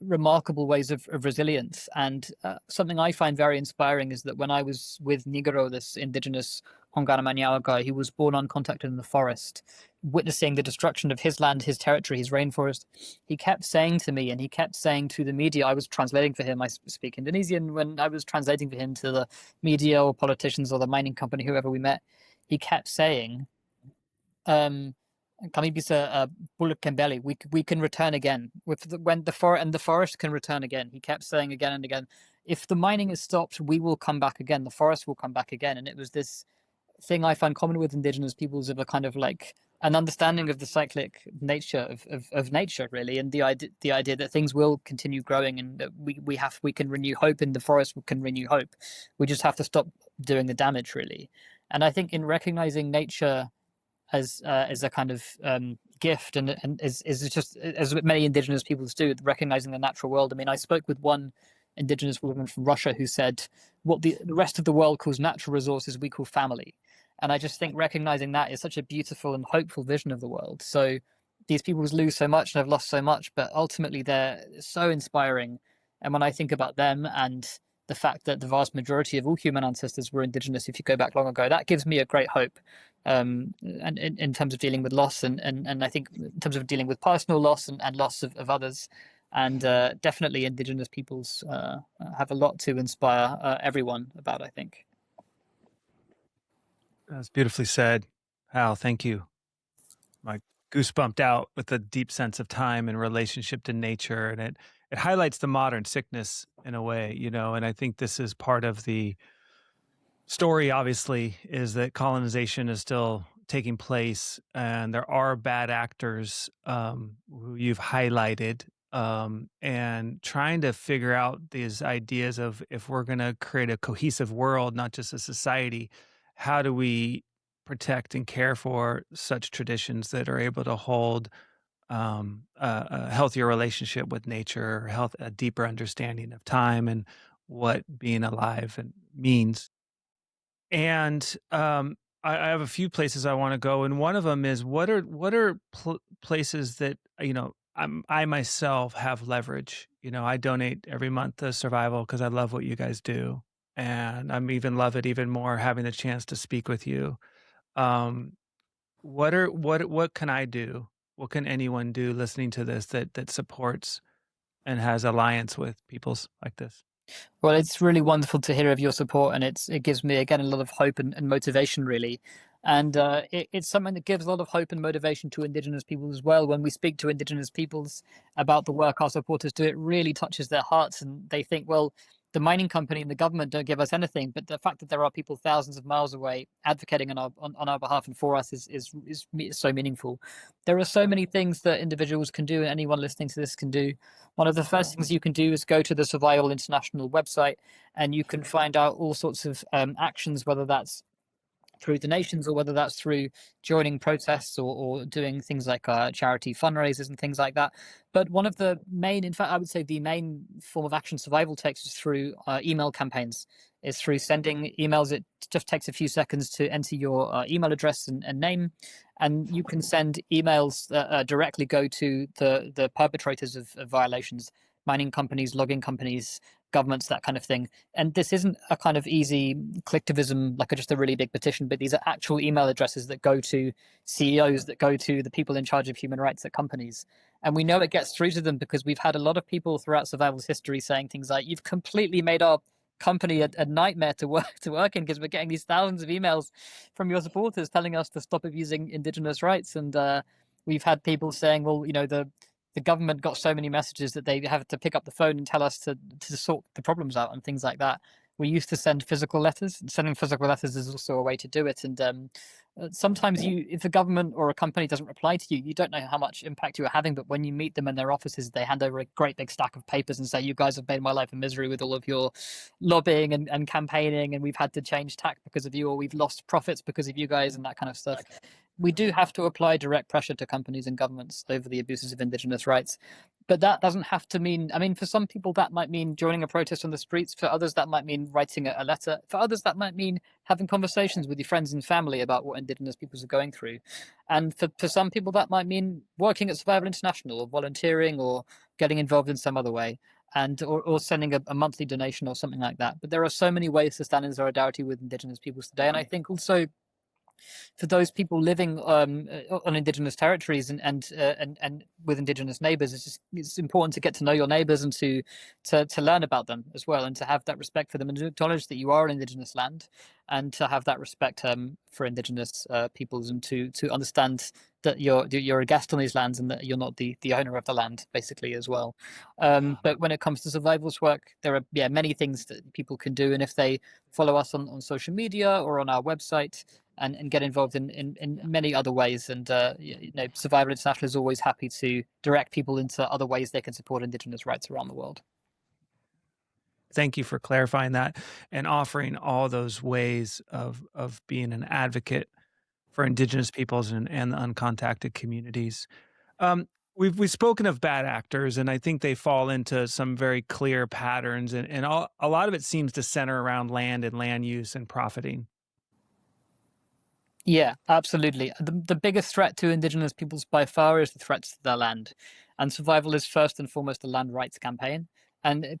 remarkable ways of resilience. And something I find very inspiring is that when I was with Nigaro, this indigenous Hongana Manyawa guy who was born uncontacted in the forest, witnessing the destruction of his land, his territory, his rainforest, he kept saying to me, and he kept saying to the media, I was translating for him, I speak Indonesian, when I was translating for him to the media or politicians or the mining company, whoever we met, he kept saying, um, kami bisa pulih kembali. We can return again. When the forest can return again. He kept saying again and again, if the mining is stopped, we will come back again. The forest will come back again. And it was this thing I find common with indigenous peoples, of a kind of like an understanding of the cyclic nature of nature, really, and the idea that things will continue growing, and that we can renew hope, and the forest can renew hope. We just have to stop doing the damage, really. And I think in recognizing nature as a kind of gift, and is just as many indigenous peoples do, recognizing the natural world. I mean, I spoke with one indigenous woman from Russia who said, what the rest of the world calls natural resources, we call family. And I just think recognizing that is such a beautiful and hopeful vision of the world. So these peoples lose so much and have lost so much, but ultimately they're so inspiring, And when I think about them and the fact that the vast majority of all human ancestors were indigenous, if you go back long ago, that gives me a great hope. And in terms of dealing with loss, and I think in terms of dealing with personal loss and loss of others, and definitely indigenous peoples have a lot to inspire everyone about, I think. That's beautifully said, Hal. Thank you. My goosebumped out with a deep sense of time and relationship to nature, and it highlights the modern sickness in a way, you know. And I think this is part of the story. Obviously, is that colonization is still taking place, and there are bad actors who you've highlighted, and trying to figure out these ideas of, if we're going to create a cohesive world, not just a society, how do we protect and care for such traditions that are able to hold a healthier relationship with nature, a deeper understanding of time and what being alive and means. And I have a few places I want to go, and one of them is, what are places that, I myself have leverage. You know, I donate every month to Survival because I love what you guys do, and I'm even love it even more having the chance to speak with you. Um, what can I do? What can anyone do listening to this that supports and has alliance with peoples like this? Well, it's really wonderful to hear of your support, and it gives me again a lot of hope and motivation, really. And it's something that gives a lot of hope and motivation to Indigenous peoples as well. When we speak to Indigenous peoples about the work our supporters do, it really touches their hearts, and they think, well, the mining company and the government don't give us anything, but the fact that there are people thousands of miles away advocating on our behalf and for us is so meaningful. There are so many things that individuals can do, and anyone listening to this can do. One of the first things you can do is go to the Survival International website, and you can find out all sorts of actions, whether that's through donations or whether that's through joining protests or doing things like charity fundraisers and things like that. But one of the main, in fact, I would say the main form of action survival takes is through email campaigns. Is through sending emails. It just takes a few seconds to enter your email address and name, and you can send emails that directly go to the perpetrators of violations, mining companies, logging companies, governments, that kind of thing. And this isn't a kind of easy collectivism, like just a really big petition, but these are actual email addresses that go to CEOs, that go to the people in charge of human rights at companies. And we know it gets through to them because we've had a lot of people throughout survival's history saying things like, "You've completely made our company a nightmare to work in, because we're getting these thousands of emails from your supporters telling us to stop abusing indigenous rights." And we've had people saying, well, the government got so many messages that they have to pick up the phone and tell us to sort the problems out and things like that. We used to send physical letters, and sending physical letters is also a way to do it. And sometimes if a government or a company doesn't reply to you, you don't know how much impact you are having. But when you meet them in their offices, they hand over a great big stack of papers and say, "You guys have made my life a misery with all of your lobbying and campaigning, and we've had to change tack because of you, or we've lost profits because of you guys," and that kind of stuff. We do have to apply direct pressure to companies and governments over the abuses of indigenous rights. But that doesn't have to mean, I mean, for some people, that might mean joining a protest on the streets. For others, that might mean writing a letter. For others, that might mean having conversations with your friends and family about what indigenous peoples are going through. And for some people, that might mean working at Survival International or volunteering or getting involved in some other way. And or sending a monthly donation or something like that. But there are so many ways to stand in solidarity with indigenous peoples today. And I think also for those people living on indigenous territories and with indigenous neighbors, it's important to get to know your neighbors and to learn about them as well, and to have that respect for them, and to acknowledge that you are an indigenous land, and to have that respect for indigenous peoples, and to understand that you're a guest on these lands and that you're not the owner of the land, basically, as well. But when it comes to survivalist work, there are many things that people can do, and if they follow us on social media or on our website, and get involved in many other ways. And Survival International is always happy to direct people into other ways they can support indigenous rights around the world. Thank you for clarifying that and offering all those ways of being an advocate for indigenous peoples and the uncontacted communities. Um, we've spoken of bad actors, and I think they fall into some very clear patterns, and a lot of it seems to center around land and land use and profiting. Yeah, absolutely. The biggest threat to indigenous peoples by far is the threats to their land. And survival is first and foremost a land rights campaign. And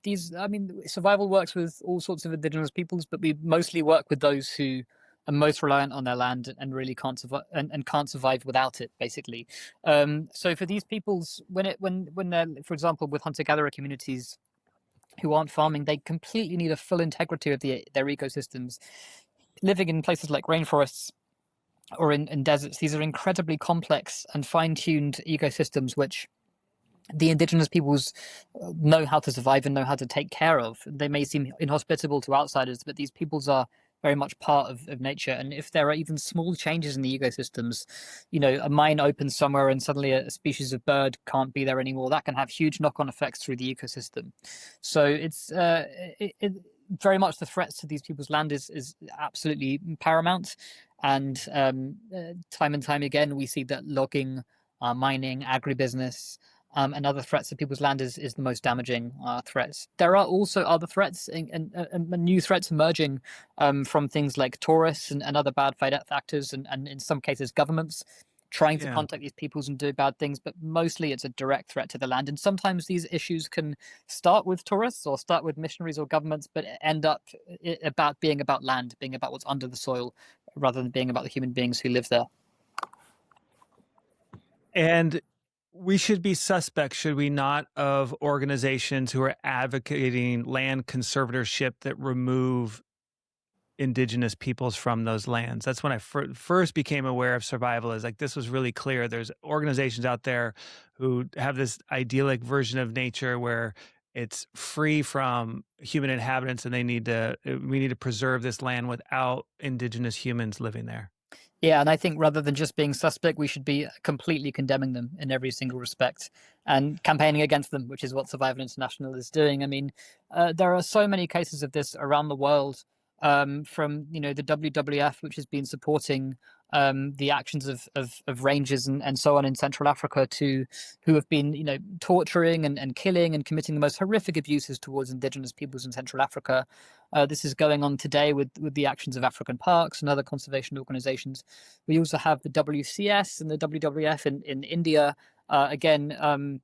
survival works with all sorts of indigenous peoples, but we mostly work with those who are most reliant on their land and really can't survive and can't survive without it, basically. So for these peoples, when they're, for example, with hunter-gatherer communities who aren't farming, they completely need a full integrity of their ecosystems. Living in places like rainforests or in deserts, these are incredibly complex and fine-tuned ecosystems which the indigenous peoples know how to survive and know how to take care of. They may seem inhospitable to outsiders, but these peoples are very much part of nature. And if there are even small changes in the ecosystems, a mine opens somewhere and suddenly a species of bird can't be there anymore, that can have huge knock-on effects through the ecosystem. So very much the threats to these people's land is absolutely paramount. And time and time again, we see that logging, mining, agribusiness, and other threats to people's land is the most damaging threats. There are also other threats and new threats emerging from things like tourists and other bad factors, and in some cases governments trying to Yeah. contact these peoples and do bad things, but mostly it's a direct threat to the land. And sometimes these issues can start with tourists or start with missionaries or governments, but end up being about land, being about what's under the soil, rather than being about the human beings who live there. And we should be suspect, should we not, of organizations who are advocating land conservatorship that remove indigenous peoples from those lands. That's when I first became aware of survival. Is like, this was really clear. There's organizations out there who have this idyllic version of nature where it's free from human inhabitants, and we need to preserve this land without indigenous humans living there. Yeah, and I think rather than just being suspect, we should be completely condemning them in every single respect and campaigning against them, which is what Survival International is doing. I mean, there are so many cases of this around the world, from the WWF, which has been supporting the actions of rangers and so on in Central Africa, to who have been torturing and killing and committing the most horrific abuses towards indigenous peoples in Central Africa. This is going on today with the actions of African parks and other conservation organizations. We also have the WCS and the WWF in India, again,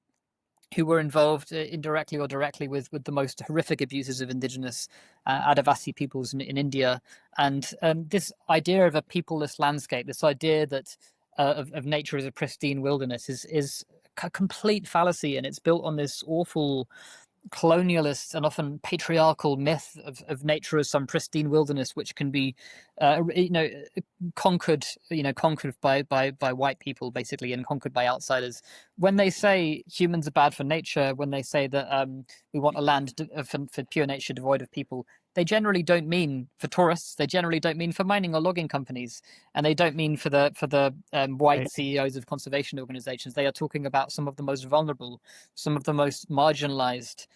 who were involved indirectly or directly with the most horrific abuses of indigenous Advocacy peoples in India. And this idea of a peopleless landscape, this idea that of nature as a pristine wilderness, is a complete fallacy, and it's built on this awful colonialist and often patriarchal myth of nature as some pristine wilderness which can be conquered conquered by white people, basically, and conquered by outsiders. When they say humans are bad for nature, when they say that we want a land for pure nature devoid of people, they generally don't mean for tourists, they generally don't mean for mining or logging companies, and they don't mean for the white Right. CEOs of conservation organizations. They are talking about some of the most vulnerable, some of the most marginalized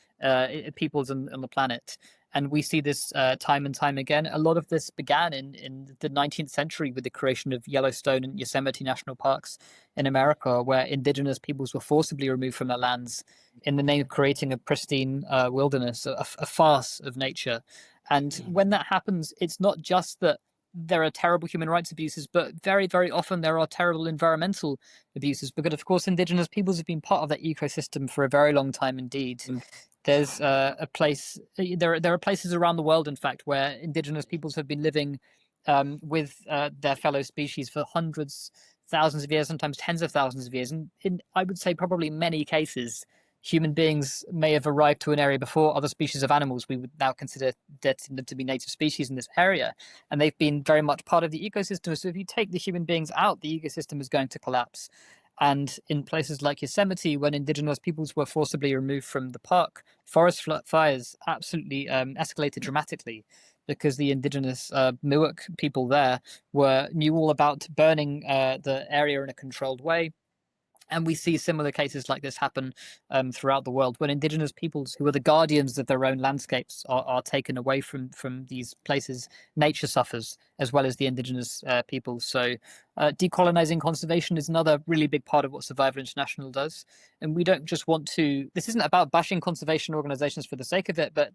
peoples on the planet. And we see this time and time again. A lot of this began in the 19th century with the creation of Yellowstone and Yosemite national parks in America, where indigenous peoples were forcibly removed from their lands in the name of creating a pristine wilderness, a farce of nature. And when that happens, it's not just that there are terrible human rights abuses, but very, very often there are terrible environmental abuses, because, of course, indigenous peoples have been part of that ecosystem for a very long time indeed. There's a place. There are places around the world, in fact, where indigenous peoples have been living with their fellow species for hundreds, thousands of years, sometimes tens of thousands of years. And I would say probably many cases, human beings may have arrived to an area before other species of animals we would now consider to be native species in this area, and they've been very much part of the ecosystem. So if you take the human beings out, the ecosystem is going to collapse. And in places like Yosemite, when indigenous peoples were forcibly removed from the park, forest fires absolutely escalated dramatically, because the indigenous Miwok people there knew all about burning the area in a controlled way. And we see similar cases like this happen throughout the world, when indigenous peoples, who are the guardians of their own landscapes, are taken away from these places. Nature suffers, as well as the indigenous peoples. So decolonizing conservation is another really big part of what Survival International does. And we don't just want to, this isn't about bashing conservation organizations for the sake of it, but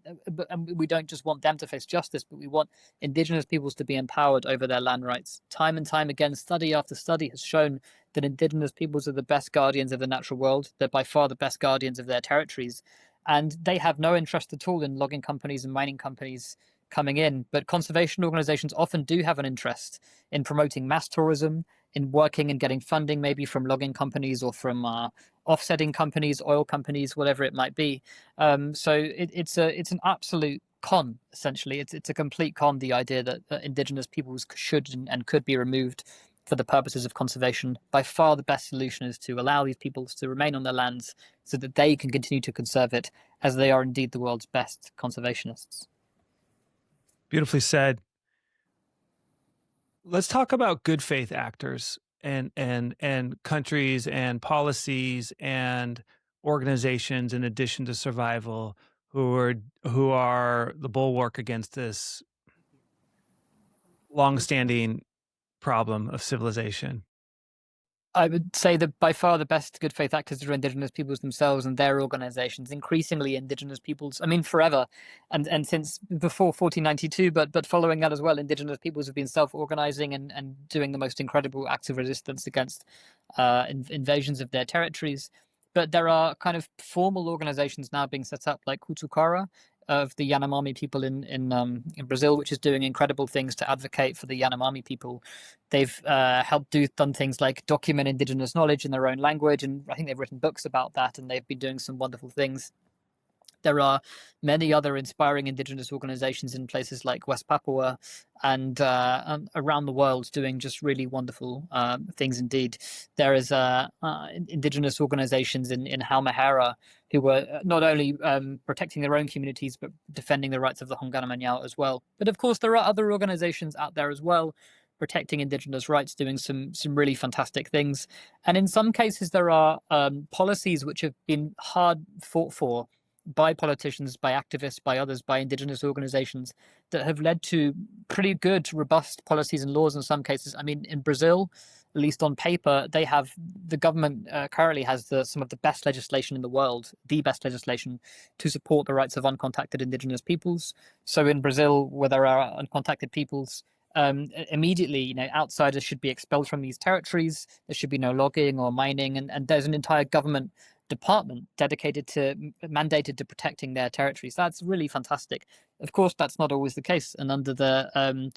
we don't just want them to face justice, but we want indigenous peoples to be empowered over their land rights. Time and time again, study after study has shown that indigenous peoples are the best guardians of the natural world. They're by far the best guardians of their territories. and they have no interest at all in logging companies and mining companies coming in. But conservation organizations often do have an interest in promoting mass tourism, in working and getting funding, maybe from logging companies or from offsetting companies, oil companies, whatever it might be. It's an absolute con. Essentially, it's a complete con. The idea that indigenous peoples should and could be removed for the purposes of conservation. By far, the best solution is to allow these peoples to remain on their lands so that they can continue to conserve it, as they are indeed the world's best conservationists. Beautifully said. Let's talk about good faith actors and countries and policies and organizations in addition to survival who are the bulwark against this long-standing problem of civilization. I would say that by far the best good faith actors are indigenous peoples themselves and their organizations, increasingly indigenous peoples. I mean, forever, and since before 1492, but following that as well, indigenous peoples have been self-organizing and doing the most incredible acts of resistance against invasions of their territories. But there are kind of formal organizations now being set up, like Kutukara of the Yanomami people in Brazil, which is doing incredible things to advocate for the Yanomami people. They've done things like document indigenous knowledge in their own language, and I think they've written books about that, and they've been doing some wonderful things. There are many other inspiring indigenous organizations in places like West Papua and around the world doing just really wonderful things indeed. There is indigenous organizations in Halmahera who were not only protecting their own communities but defending the rights of the Hongana as well. But of course, there are other organizations out there as well protecting indigenous rights, doing some really fantastic things. And in some cases, there are policies which have been hard fought for by politicians, by activists, by others, by indigenous organizations that have led to pretty good, robust policies and laws in some cases. I mean, in Brazil, at least on paper, they have the government currently has some of the best legislation in the world, the best legislation to support the rights of uncontacted indigenous peoples. So in Brazil, where there are uncontacted peoples, immediately, outsiders should be expelled from these territories. There should be no logging or mining, and there's an entire government department mandated to protecting their territories. That's really fantastic. Of course, that's not always the case. And under the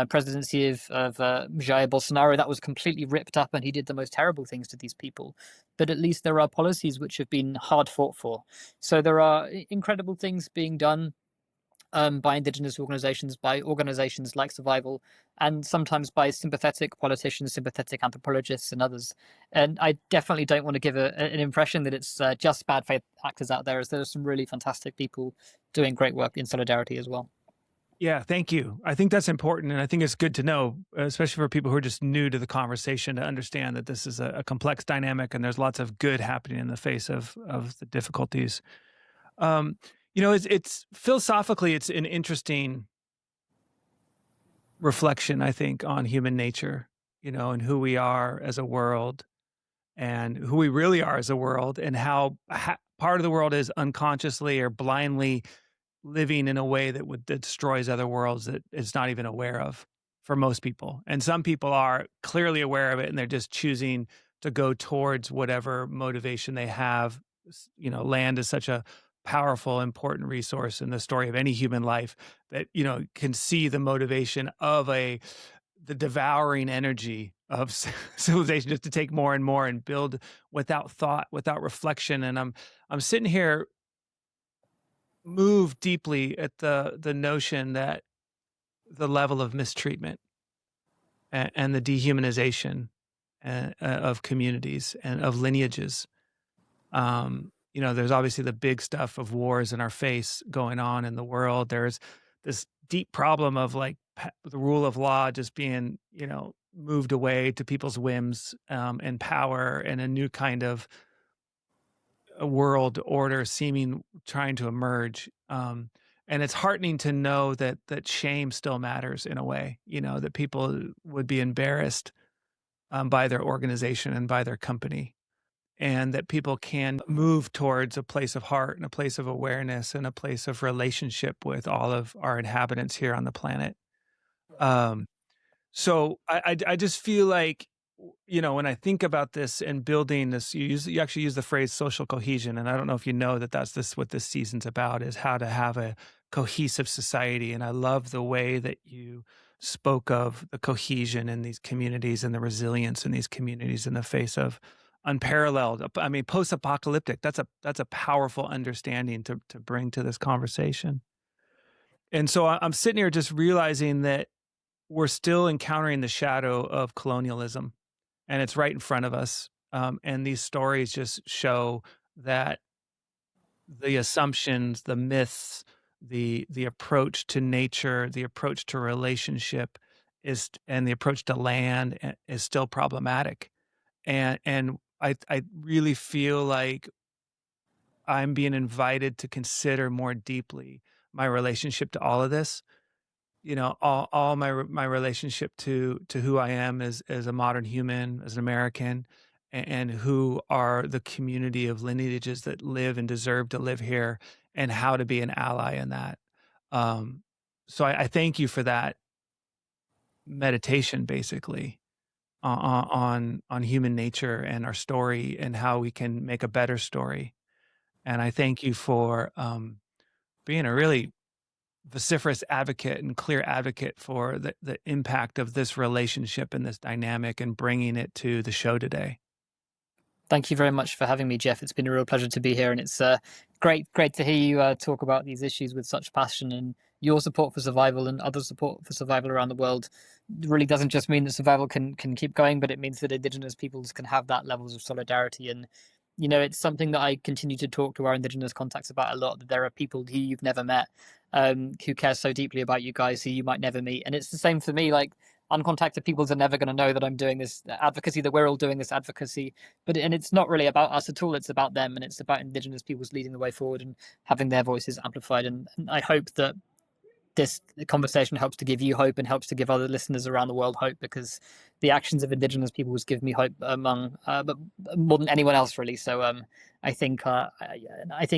presidency of Jair Bolsonaro, that was completely ripped up, and he did the most terrible things to these people. But at least there are policies which have been hard fought for. So there are incredible things being done by indigenous organizations, by organizations like Survival, and sometimes by sympathetic politicians, sympathetic anthropologists, and others. And I definitely don't want to give an impression that it's just bad faith actors out there, as there are some really fantastic people doing great work in solidarity as well. Yeah, thank you. I think that's important. And I think it's good to know, especially for people who are just new to the conversation, to understand that this is a complex dynamic and there's lots of good happening in the face of the difficulties. It's philosophically, it's an interesting reflection, I think, on human nature, and who we are as a world and who we really are as a world, and how part of the world is unconsciously or blindly living in a way that destroys other worlds that it's not even aware of for most people. And some people are clearly aware of it and they're just choosing to go towards whatever motivation they have. Land is such a powerful, important resource in the story of any human life that, can see the motivation of the devouring energy of civilization just to take more and more and build without thought, without reflection. And I'm sitting here moved deeply at the notion that the level of mistreatment and the dehumanization of communities and of lineages. There's obviously the big stuff of wars in our face going on in the world. There's this deep problem of like the rule of law just being, moved away to people's whims and power, and a new kind of a world order trying to emerge. And it's heartening to know that shame still matters in a way, that people would be embarrassed by their organization and by their company, and that people can move towards a place of heart and a place of awareness and a place of relationship with all of our inhabitants here on the planet. So I just feel like when I think about this and building this, you actually use the phrase social cohesion, and I don't know if you know that that's this what this season's about, is how to have a cohesive society. And I love the way that you spoke of the cohesion in these communities and the resilience in these communities in the face of unparalleled, I mean, post-apocalyptic. That's a powerful understanding to bring to this conversation. And so I'm sitting here just realizing that we're still encountering the shadow of colonialism, and it's right in front of us. And these stories just show that the assumptions, the myths, the approach to nature, the approach to relationship and the approach to land is still problematic. And I really feel like I'm being invited to consider more deeply my relationship to all of this. All my relationship to who I am as a modern human, as an American, and who are the community of lineages that live and deserve to live here, and how to be an ally in that. Um, so I thank you for that meditation, basically, on human nature and our story and how we can make a better story. And I thank you for being a really vociferous advocate and clear advocate for the impact of this relationship and this dynamic and bringing it to the show today. Thank you very much for having me, Jeff. It's been a real pleasure to be here, and it's great to hear you talk about these issues with such passion. And your support for survival and other support for survival around the world really doesn't just mean that survival can keep going, but it means that Indigenous peoples can have that levels of solidarity. And it's something that I continue to talk to our Indigenous contacts about a lot. That there are people who you've never met, who care so deeply about you guys who you might never meet, and it's the same for me. Like, uncontacted peoples are never going to know that I'm doing this advocacy, that we're all doing this advocacy, and it's not really about us at all. It's about them, and it's about Indigenous peoples leading the way forward and having their voices amplified. And I hope that this conversation helps to give you hope and helps to give other listeners around the world hope, because the actions of Indigenous peoples give me hope among, but more than anyone else, really. So I think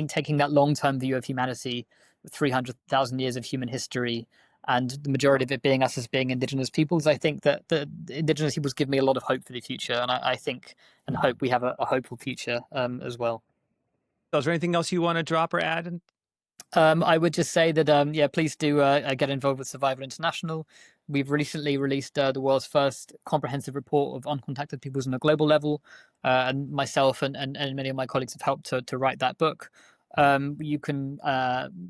taking that long term view of humanity, 300,000 years of human history, and the majority of it being us as being Indigenous peoples, I think that the Indigenous peoples give me a lot of hope for the future, and I think and hope we have a hopeful future as well. So is there anything else you want to drop or add? I would just say that, yeah, please do get involved with Survival International. We've recently released the world's first comprehensive report of uncontacted peoples on a global level, and myself and many of my colleagues have helped to write that book. You can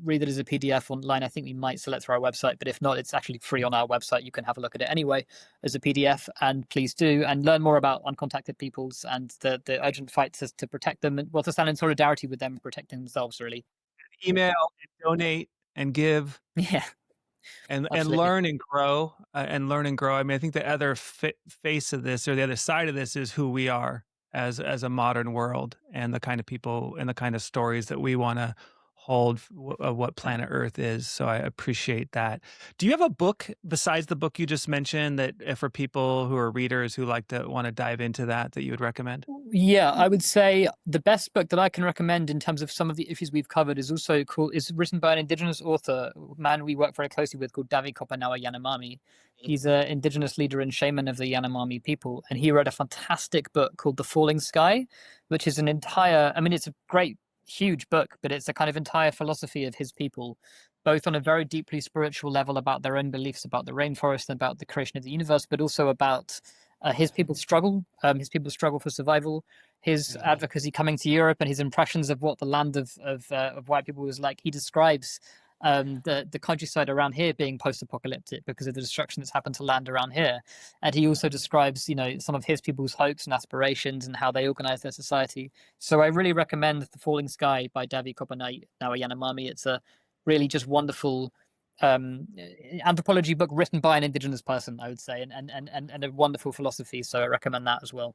read it as a PDF online. I think we might select through our website, but if not, it's actually free on our website. You can have a look at it anyway as a PDF, and please do and learn more about uncontacted peoples and the urgent fight to protect them, and well, to stand in solidarity with them and protecting themselves, really. Email and donate and give Yeah, and absolutely. learn and grow and learn and grow. I mean, I think the other face of this or the other side of this is who we are as a modern world and the kind of people and the kind of stories that we want to hold of what planet Earth is. So I appreciate that. Do you have a book besides the book you just mentioned that for people who are readers who like to want to dive into that you would recommend? Yeah, I would say the best book that I can recommend in terms of some of the issues we've covered is written by an Indigenous author, a man we work very closely with, called Davi Kopanawa Yanomami. He's an Indigenous leader and shaman of the Yanomami people, and he wrote a fantastic book called The Falling Sky, which is an entire, I mean, it's a great, huge book, but it's a kind of entire philosophy of his people, both on a very deeply spiritual level about their own beliefs about the rainforest and about the creation of the universe, but also about his people's struggle for survival, his advocacy coming to Europe, and his impressions of what the land of white people was like. He describes the countryside around here being post-apocalyptic because of the destruction that's happened to land around here, and he also describes some of his people's hopes and aspirations and how they organize their society. So I really recommend The Falling Sky by Davi Kopanawa Yanomami. It's a really just wonderful anthropology book written by an Indigenous person, I would say, and a wonderful philosophy. So I recommend that as well.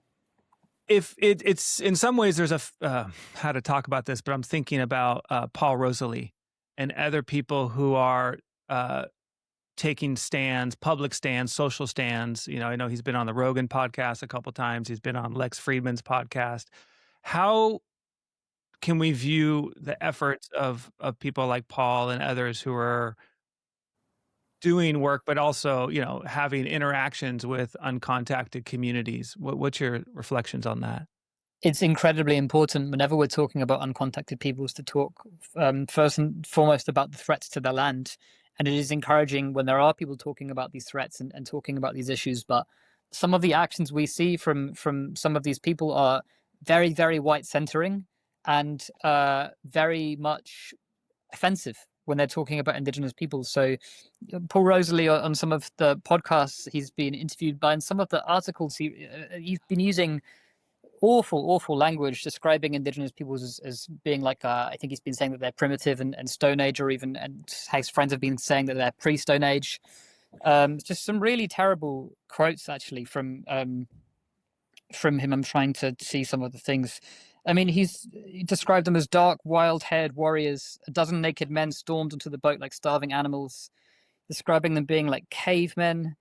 If it's in some ways there's how to talk about this, but I'm thinking about Paul Rosalie and other people who are uh, taking stands, public stands, social stands. I know he's been on the Rogan podcast a couple times. He's been on Lex Friedman's podcast. How can we view the efforts of people like Paul and others who are doing work, but also, having interactions with uncontacted communities. What's your reflections on that? It's incredibly important whenever we're talking about uncontacted peoples to talk first and foremost about the threats to their land. And it is encouraging when there are people talking about these threats and talking about these issues. But some of the actions we see from some of these people are very, very white centering and very much offensive when they're talking about indigenous peoples. So Paul Rosalie on some of the podcasts he's been interviewed by and some of the articles he's been using awful language describing indigenous peoples as being like I think he's been saying that they're primitive and Stone Age, or even, and his friends have been saying that they're pre-Stone Age. Just some really terrible quotes actually from him. I'm trying to see some of the things. I mean, he described them as dark, wild-haired warriors. A dozen naked men stormed into the boat like starving animals, describing them being like cavemen,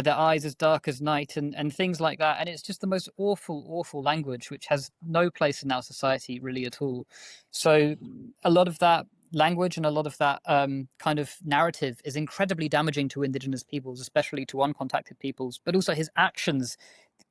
their eyes as dark as night, and things like that. And it's just the most awful language, which has no place in our society really at all. So a lot of that language and a lot of that kind of narrative is incredibly damaging to indigenous peoples, especially to uncontacted peoples, but also his actions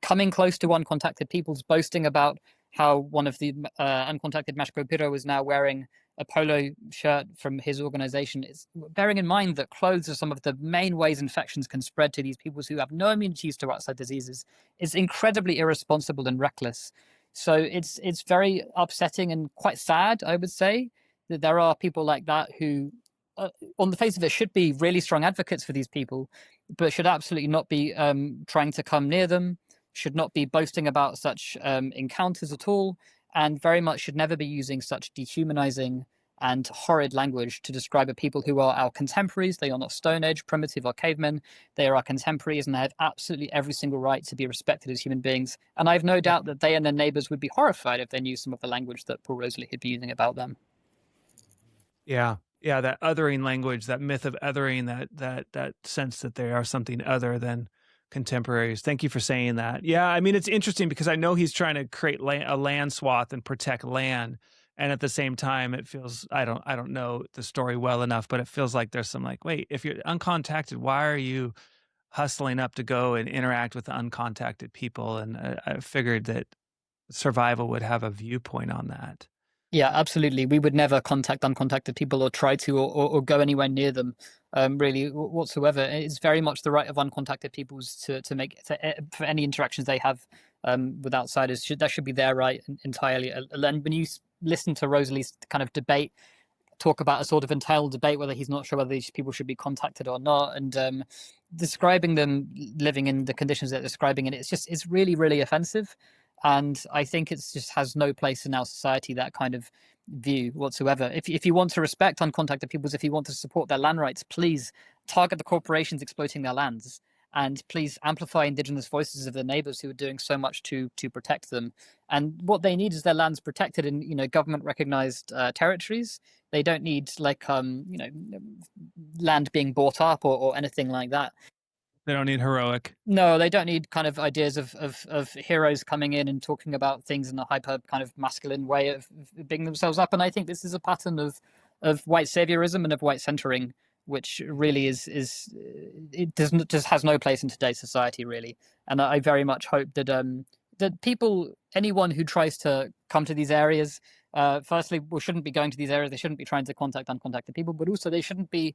coming close to uncontacted peoples, boasting about how one of the uncontacted Mashkopiro is now wearing a polo shirt from his organization. Is bearing in mind that clothes are some of the main ways infections can spread to these peoples who have no immunities to outside diseases. It's incredibly irresponsible and reckless. So it's very upsetting and quite sad, I would say, that there are people like that who, on the face of it, should be really strong advocates for these people, but should absolutely not be trying to come near them, should not be boasting about such encounters at all, and very much should never be using such dehumanizing and horrid language to describe a people who are our contemporaries. They are not Stone Age, primitive, or cavemen. They are our contemporaries, and they have absolutely every single right to be respected as human beings. And I have no doubt that they and their neighbors would be horrified if they knew some of the language that Paul Rosalie had been using about them. Yeah. Yeah, that othering language, that myth of othering, that sense that they are something other than contemporaries. Thank you for saying that. Yeah, I mean, it's interesting because I know he's trying to create a land swath and protect land, and at the same time, it feels I don't know the story well enough, but it feels like there's some like, wait, if you're uncontacted, why are you hustling up to go and interact with uncontacted people? And I figured that survival would have a viewpoint on that. Yeah, absolutely. We would never contact uncontacted people or try to, or go anywhere near them, really whatsoever. It's very much the right of uncontacted peoples to make for any interactions they have with outsiders. That should be their right entirely. And when you listen to Rosalie's kind of debate, talk about a sort of entailed debate whether he's not sure whether these people should be contacted or not, and describing them living in the conditions they're describing, and it's really offensive. And I think it's just has no place in our society, that kind of view whatsoever. If you want to respect uncontacted peoples, if you want to support their land rights, please target the corporations exploiting their lands, and please amplify indigenous voices of their neighbors who are doing so much to protect them. And what they need is their lands protected in government recognized territories. They don't need like land being bought up or anything like that. They don't need heroic. No, they don't need kind of ideas of heroes coming in and talking about things in a hyper kind of masculine way of bigging themselves up. And I think this is a pattern of white saviorism and of white centering, which really is it doesn't just has no place in today's society really. And I very much hope that that people, anyone who tries to come to these areas, firstly, we shouldn't be going to these areas. They shouldn't be trying to contact uncontacted people, but also they shouldn't be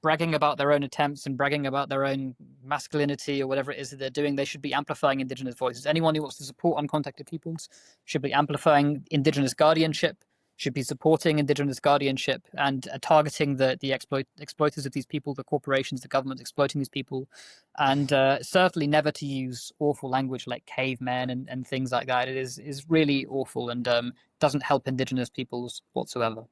bragging about their own attempts and bragging about their own masculinity or whatever it is that they're doing. They should be amplifying indigenous voices. Anyone who wants to support uncontacted peoples should be amplifying indigenous guardianship, should be supporting indigenous guardianship, and targeting the exploiters of these people, the corporations, the government exploiting these people, and certainly never to use awful language like cavemen and things like that. It is really awful and doesn't help indigenous peoples whatsoever.